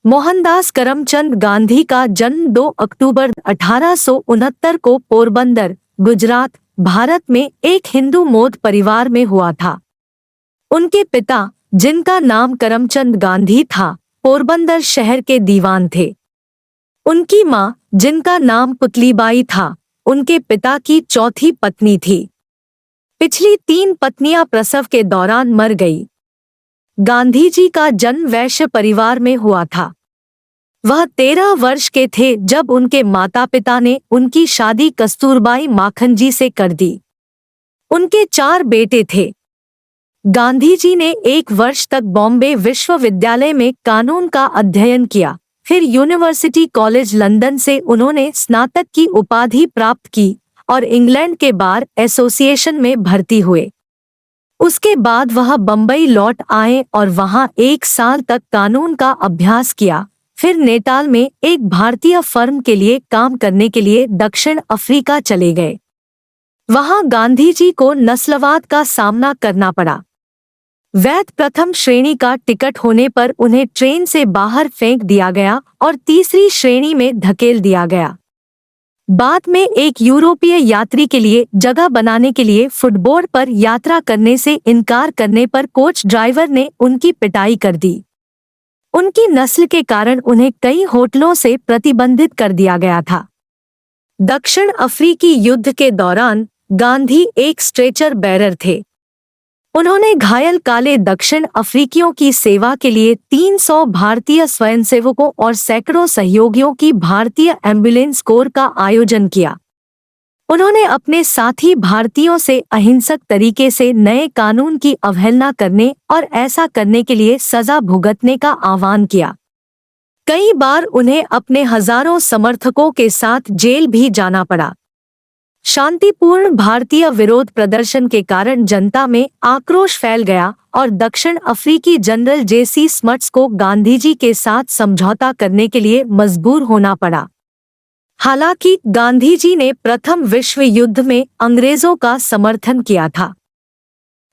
मोहनदास करमचंद गांधी का जन्म 2 अक्टूबर 1869 को पोरबंदर, गुजरात, भारत में एक हिंदू मौद परिवार में हुआ था। उनके पिता, जिनका नाम करमचंद गांधी था, पोरबंदर शहर के दीवान थे। उनकी माँ, जिनका नाम पुतलीबाई था, उनके पिता की चौथी पत्नी थी। पिछली 3 पत्नियां प्रसव के दौरान मर गई। गांधी जी का जन्म वैश्य परिवार में हुआ था। वह 13 वर्ष के थे जब उनके माता पिता ने उनकी शादी कस्तूरबाई माखन जी से कर दी। उनके 4 बेटे थे। गांधी जी ने 1 वर्ष तक बॉम्बे विश्वविद्यालय में कानून का अध्ययन किया। फिर यूनिवर्सिटी कॉलेज लंदन से उन्होंने स्नातक की उपाधि प्राप्त की और इंग्लैंड के बार एसोसिएशन में भर्ती हुए। उसके बाद वह बम्बई लौट आए और वहां 1 साल तक कानून का अभ्यास किया। फिर नेटाल में एक भारतीय फर्म के लिए काम करने के लिए दक्षिण अफ्रीका चले गए। वहां गांधी जी को नस्लवाद का सामना करना पड़ा। वैध प्रथम श्रेणी का टिकट होने पर उन्हें ट्रेन से बाहर फेंक दिया गया और तीसरी श्रेणी में धकेल दिया गया। बाद में एक यूरोपीय यात्री के लिए जगह बनाने के लिए फुटबोर्ड पर यात्रा करने से इनकार करने पर कोच ड्राइवर ने उनकी पिटाई कर दी। उनकी नस्ल के कारण उन्हें कई होटलों से प्रतिबंधित कर दिया गया था। दक्षिण अफ्रीकी युद्ध के दौरान गांधी एक स्ट्रेचर बेरर थे। उन्होंने घायल काले दक्षिण अफ्रीकियों की सेवा के लिए 300 भारतीय स्वयंसेवकों और सैकड़ों सहयोगियों की भारतीय एम्बुलेंस कोर का आयोजन किया। उन्होंने अपने साथी भारतीयों से अहिंसक तरीके से नए कानून की अवहेलना करने और ऐसा करने के लिए सजा भुगतने का आह्वान किया। कई बार उन्हें अपने हजारों समर्थकों के साथ जेल भी जाना पड़ा। शांतिपूर्ण भारतीय विरोध प्रदर्शन के कारण जनता में आक्रोश फैल गया और दक्षिण अफ्रीकी जनरल जेसी स्मट्स को गांधी जी के साथ समझौता करने के लिए मजबूर होना पड़ा। हालांकि गांधी जी ने प्रथम विश्व युद्ध में अंग्रेजों का समर्थन किया था।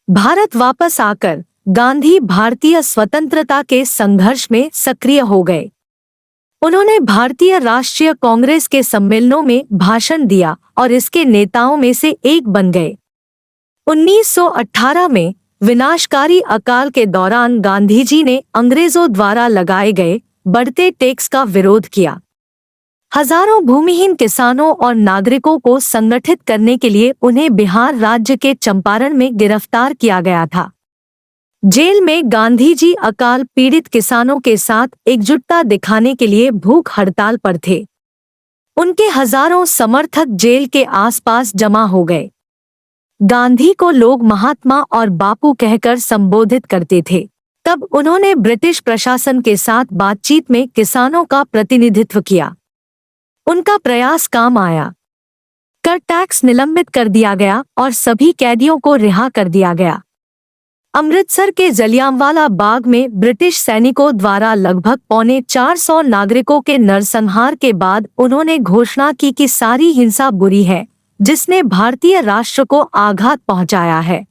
भारत वापस आकर गांधी भारतीय स्वतंत्रता के संघर्ष में सक्रिय हो गए। उन्होंने भारतीय राष्ट्रीय कांग्रेस के सम्मेलनों में भाषण दिया और इसके नेताओं में से एक बन गए। 1918 में विनाशकारी अकाल के दौरान गांधी जी ने अंग्रेजों द्वारा लगाए गए बढ़ते टैक्स का विरोध किया। हजारों भूमिहीन किसानों और नागरिकों को संगठित करने के लिए उन्हें बिहार राज्य के चंपारण में गिरफ्तार किया गया था। जेल में गांधी जी अकाल पीड़ित किसानों के साथ एकजुटता दिखाने के लिए भूख हड़ताल पर थे। उनके हजारों समर्थक जेल के आसपास जमा हो गए। गांधी को लोग महात्मा और बापू कहकर संबोधित करते थे। तब उन्होंने ब्रिटिश प्रशासन के साथ बातचीत में किसानों का प्रतिनिधित्व किया। उनका प्रयास काम आया। कर टैक्स निलंबित कर दिया गया और सभी कैदियों को रिहा कर दिया गया। अमृतसर के जलियांवाला बाग में ब्रिटिश सैनिकों द्वारा लगभग 450 नागरिकों के नरसंहार के बाद उन्होंने घोषणा की कि सारी हिंसा बुरी है, जिसने भारतीय राष्ट्र को आघात पहुंचाया है।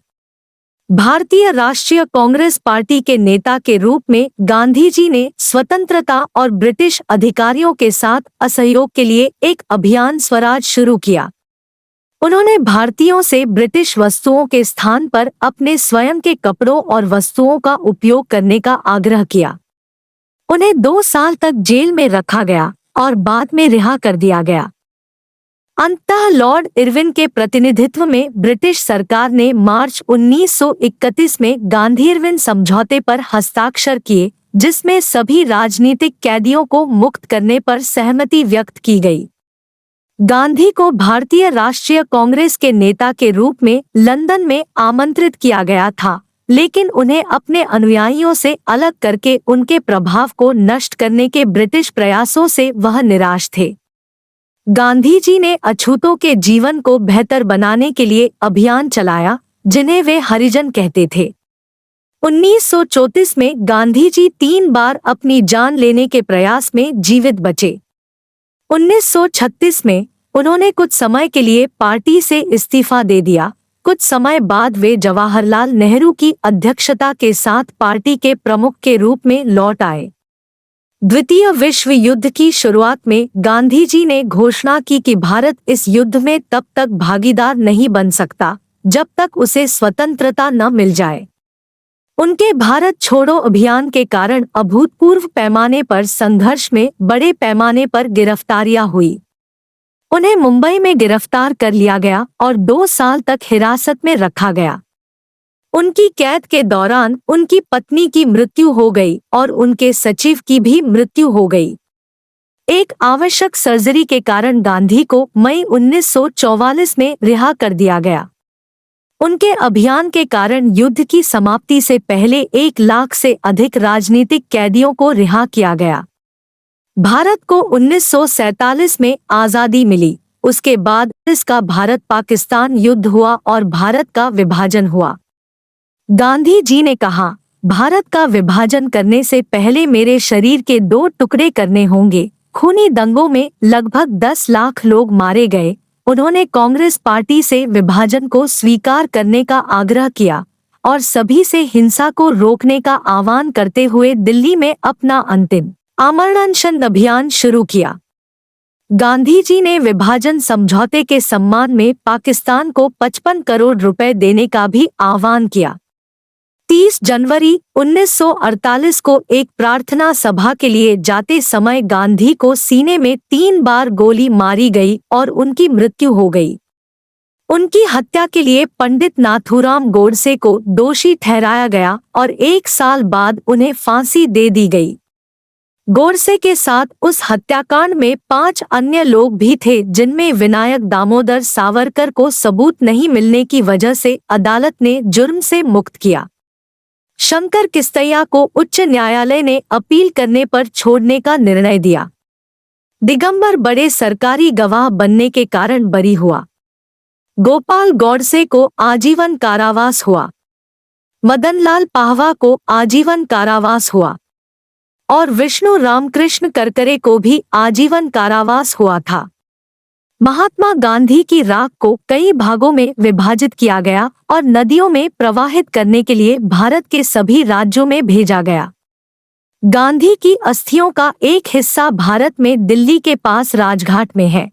भारतीय राष्ट्रीय कांग्रेस पार्टी के नेता के रूप में गांधी जी ने स्वतंत्रता और ब्रिटिश अधिकारियों के साथ असहयोग के लिए एक अभियान स्वराज शुरू किया। उन्होंने भारतीयों से ब्रिटिश वस्तुओं के स्थान पर अपने स्वयं के कपड़ों और वस्तुओं का उपयोग करने का आग्रह किया। उन्हें 2 साल तक जेल में रखा गया और बाद में रिहा कर दिया गया। अंततः लॉर्ड इरविन के प्रतिनिधित्व में ब्रिटिश सरकार ने मार्च 1931 में गांधी-इरविन समझौते पर हस्ताक्षर किए, जिसमें सभी राजनीतिक कैदियों को मुक्त करने पर सहमति व्यक्त की गई। गांधी को भारतीय राष्ट्रीय कांग्रेस के नेता के रूप में लंदन में आमंत्रित किया गया था, लेकिन उन्हें अपने अनुयायियों से अलग करके उनके प्रभाव को नष्ट करने के ब्रिटिश प्रयासों से वह निराश थे। गांधी जी ने अछूतों के जीवन को बेहतर बनाने के लिए अभियान चलाया, जिन्हें वे हरिजन कहते थे। 1934 में गांधी जी 3 बार अपनी जान लेने के प्रयास में जीवित बचे। 1936 में उन्होंने कुछ समय के लिए पार्टी से इस्तीफा दे दिया। कुछ समय बाद वे जवाहरलाल नेहरू की अध्यक्षता के साथ पार्टी के प्रमुख के रूप में लौट आए। द्वितीय विश्व युद्ध की शुरुआत में गांधी जी ने घोषणा की कि भारत इस युद्ध में तब तक भागीदार नहीं बन सकता जब तक उसे स्वतंत्रता न मिल जाए। उनके भारत छोड़ो अभियान के कारण अभूतपूर्व पैमाने पर संघर्ष में बड़े पैमाने पर गिरफ्तारियां हुई। उन्हें मुंबई में गिरफ्तार कर लिया गया और 2 साल तक हिरासत में रखा गया। उनकी कैद के दौरान उनकी पत्नी की मृत्यु हो गई और उनके सचिव की भी मृत्यु हो गई। एक आवश्यक सर्जरी के कारण गांधी को मई 1944 में रिहा कर दिया गया। उनके अभियान के कारण युद्ध की समाप्ति से पहले 1 लाख से अधिक राजनीतिक कैदियों को रिहा किया गया। भारत को 1947 में आज़ादी मिली। उसके बाद इसका भारत पाकिस्तान युद्ध हुआ और भारत का विभाजन हुआ। गांधी जी ने कहा, भारत का विभाजन करने से पहले मेरे शरीर के 2 टुकड़े करने होंगे। खूनी दंगों में लगभग 10 लाख लोग मारे गए। उन्होंने कांग्रेस पार्टी से विभाजन को स्वीकार करने का आग्रह किया और सभी से हिंसा को रोकने का आह्वान करते हुए दिल्ली में अपना अंतिम आमरण अनशन अभियान शुरू किया। गांधी जी ने विभाजन समझौते के सम्मान में पाकिस्तान को 55 करोड़ रुपए देने का भी आह्वान किया। 30 जनवरी 1948 को एक प्रार्थना सभा के लिए जाते समय गांधी को सीने में 3 बार गोली मारी गई और उनकी मृत्यु हो गई। उनकी हत्या के लिए पंडित नाथूराम गोडसे को दोषी ठहराया गया और 1 साल बाद उन्हें फांसी दे दी गई। गोडसे के साथ उस हत्याकांड में 5 अन्य लोग भी थे, जिनमें विनायक दामोदर सावरकर को सबूत नहीं मिलने की वजह से अदालत ने जुर्म से मुक्त किया। शंकर किस्तैया को उच्च न्यायालय ने अपील करने पर छोड़ने का निर्णय दिया। दिगंबर बड़े सरकारी गवाह बनने के कारण बरी हुआ। गोपाल गौडसे को आजीवन कारावास हुआ। मदनलाल पाहवा को आजीवन कारावास हुआ और विष्णु रामकृष्ण करकरे को भी आजीवन कारावास हुआ था। महात्मा गांधी की राख को कई भागों में विभाजित किया गया और नदियों में प्रवाहित करने के लिए भारत के सभी राज्यों में भेजा गया। गांधी की अस्थियों का एक हिस्सा भारत में दिल्ली के पास राजघाट में है।